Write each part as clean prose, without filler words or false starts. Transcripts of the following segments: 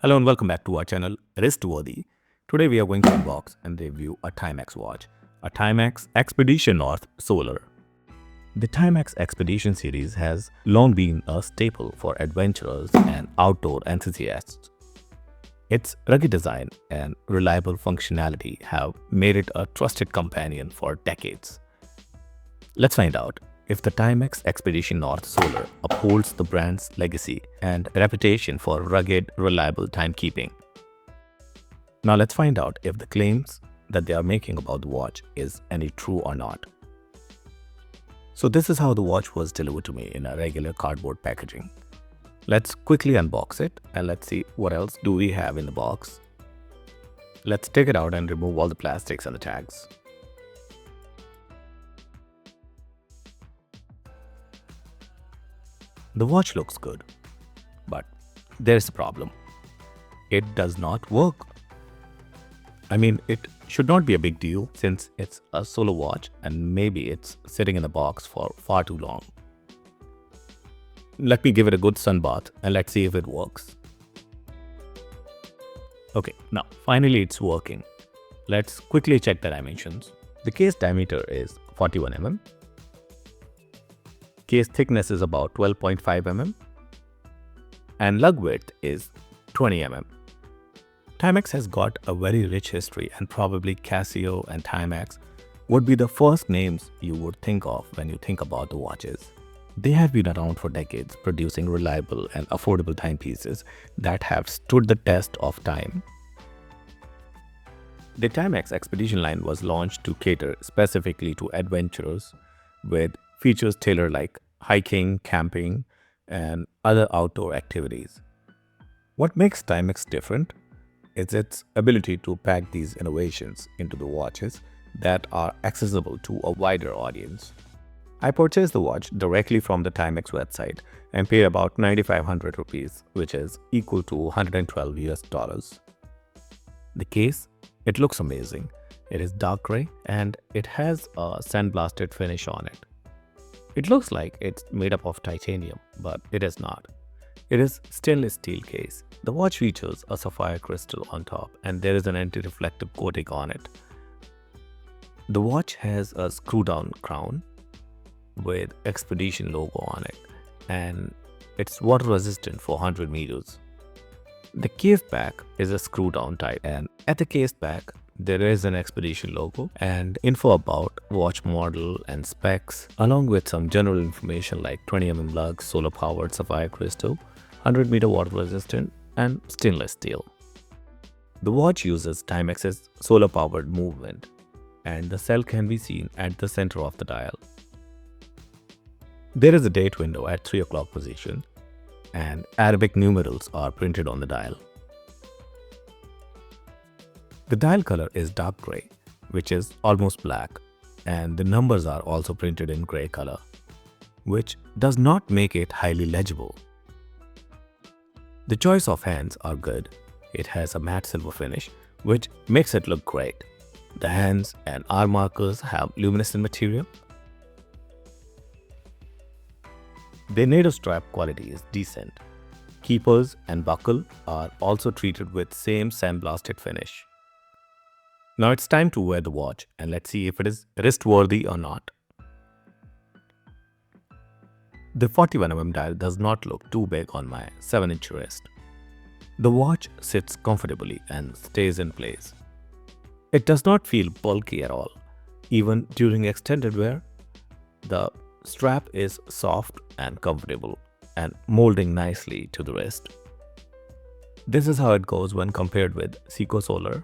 Hello and welcome back to our channel Wristworthy. Today we are going to unbox and review a Timex watch, a Timex Expedition North Solar. The Timex Expedition series has long been a staple for adventurers and outdoor enthusiasts. Its rugged design and reliable functionality have made it a trusted companion for decades. Let's find out if the Timex Expedition North Solar upholds the brand's legacy and reputation for rugged, reliable timekeeping. Now let's find out if the claims that they are making about the watch is any true or not. So this is how the watch was delivered to me in a regular cardboard packaging. Let's quickly unbox it and let's see what else do we have in the box. Let's take it out and remove all the plastics and the tags. The watch looks good, but there's a problem. It does not work. I mean, it should not be a big deal since it's a solar watch and maybe it's sitting in the box for far too long. Let me give it a good sun bath and let's see if it works. Okay, now finally it's working. Let's quickly check the dimensions. The case diameter is 41 mm. Case thickness is about 12.5 mm and lug width is 20 mm. Timex has got a very rich history and probably Casio and Timex would be the first names you would think of when you think about the watches. They have been around for decades, producing reliable and affordable timepieces that have stood the test of time. The Timex Expedition line was launched to cater specifically to adventurers with features tailored like hiking, camping, and other outdoor activities. What makes Timex different is its ability to pack these innovations into the watches that are accessible to a wider audience. I purchased the watch directly from the Timex website and paid about 9,500 rupees, which is equal to 112 US dollars. The case, it looks amazing. It is dark gray and it has a sandblasted finish on it. It looks like it's made up of titanium, but it is not. It is stainless steel case. The watch features a sapphire crystal on top and there is an anti-reflective coating on it. The watch has a screw-down crown with Expedition logo on it and it's water resistant for 100 meters. The case back is a screw-down type and at the case back there is an Expedition logo and info about watch model and specs, along with some general information like 20 mm lug, solar powered sapphire crystal, 100 meter water resistant, and stainless steel. The watch uses Timex's solar powered movement, and the cell can be seen at the center of the dial. There is a date window at 3 o'clock position, and Arabic numerals are printed on the dial. The dial color is dark gray, which is almost black, and the numbers are also printed in gray color, which does not make it highly legible. The choice of hands are good. It has a matte silver finish, which makes it look great. The hands and arm markers have luminescent material. The NATO strap quality is decent. Keepers and buckle are also treated with same sandblasted finish. Now it's time to wear the watch and let's see if it is wrist-worthy or not. The 41 mm dial does not look too big on my 7-inch wrist. The watch sits comfortably and stays in place. It does not feel bulky at all. Even during extended wear, the strap is soft and comfortable and molding nicely to the wrist. This is how it goes when compared with Seiko Solar.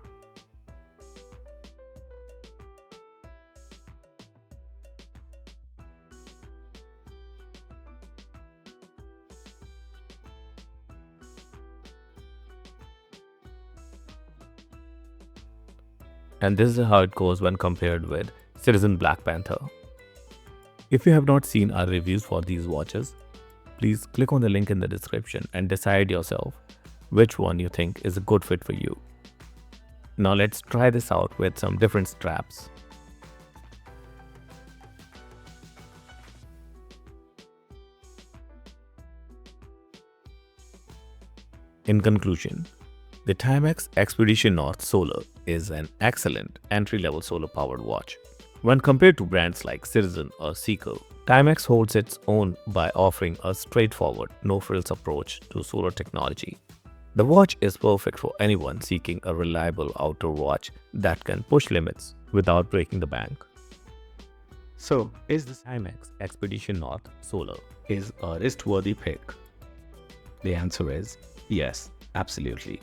And this is how it goes when compared with Citizen Black Panther. If you have not seen our reviews for these watches, please click on the link in the description and decide yourself which one you think is a good fit for you. Now let's try this out with some different straps. In conclusion, The Timex Expedition North Solar is an excellent entry-level solar-powered watch. When compared to brands like Citizen or Seiko, Timex holds its own by offering a straightforward, no-frills approach to solar technology. The watch is perfect for anyone seeking a reliable outdoor watch that can push limits without breaking the bank. So, is the Timex Expedition North Solar is a wrist-worthy pick? The answer is yes, absolutely.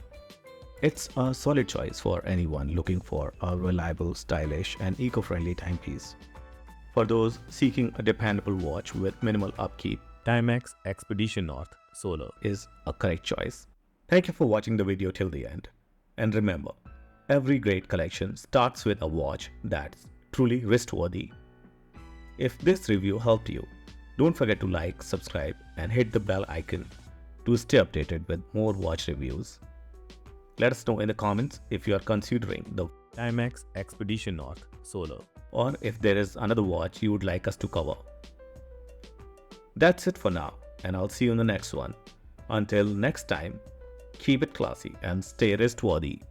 It's a solid choice for anyone looking for a reliable, stylish, and eco-friendly timepiece. For those seeking a dependable watch with minimal upkeep, Timex Expedition North Solar is a correct choice. Thank you for watching the video till the end. And remember, every great collection starts with a watch that's truly wrist-worthy. If this review helped you, don't forget to like, subscribe, and hit the bell icon to stay updated with more watch reviews. Let us know in the comments if you are considering the Timex Expedition North Solar, or if there is another watch you would like us to cover. That's it for now, and I'll see you in the next one. Until next time, keep it classy and stay wrist-worthy.